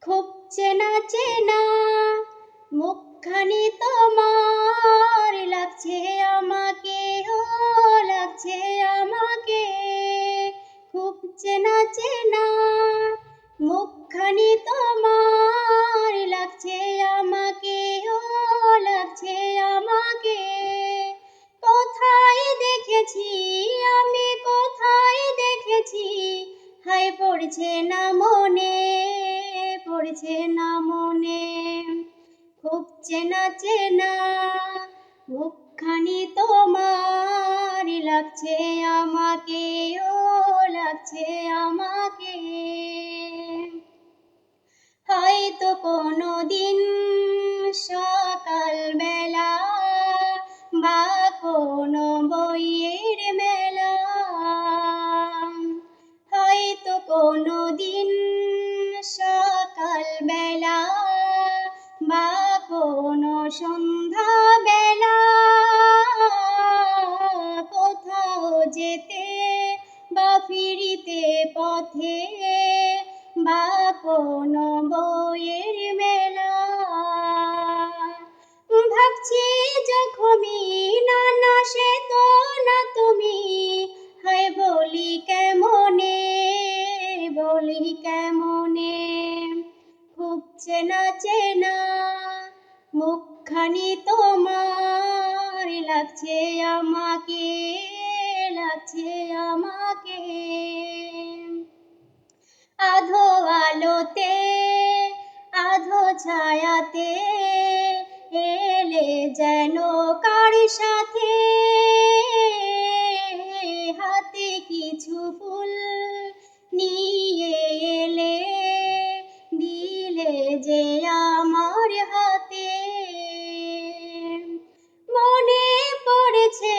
খুব চেনা চেনা মুখখানি তোমার, লাগছে আমাকে, ও লাগছে আমাকে। খুব চেনা চেনা মুখখানি তোমার, লাগছে আমাকে, ও লাগছে আমাকে। কোথায় দেখেছি আমি, কোথায় দেখেছি, হায় পড়ছে না মনে, পড়ছে না মনে। খুব চেনা চেনা মুখখানি তোমার, লাগছে আমাকে, ও লাগছে আমাকে। হয়তো কোনোদিন সকাল বেলা বা কোনো বইয়ের মেলা, হয়তো কোনোদিন সকাল বেলা বা কোনো সন্ধ্যা বেলা, কোথাও যেতে বা ফিরিতে পথে বা কোনো বইয়ের মেলা, ভাবছি যখনই না না সে তো না তুমি, হায় বলি কেমনে, বলি কেমনে। খুব চেনা চেনা মুখখানি তোমার, লাগছে আমাকে, লাগছে আমাকে। আধো আলোতে আধো ছায়াতে এলে যেন কার সাথে, হাতে কিছু ফুল নিয়ে এলে, দিলে যে আমার হাতে। মনে পড়েছে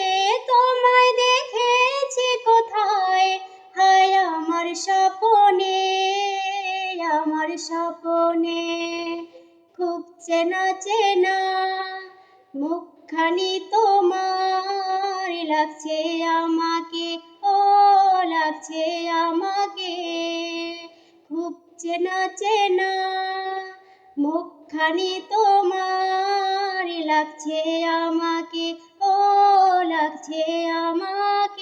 তোমায় দেখেছি কোথায়, হায় আমার স্বপনে, আমার স্বপনে। খুব চেনা চেনা মুখখানি তোমার, লাগছে আমাকে, ও লাগছে আমাকে। খুব চেনা চেনা মুখখানি তোমার, লাগছে আমাকে, ও লাগছে আমাকে।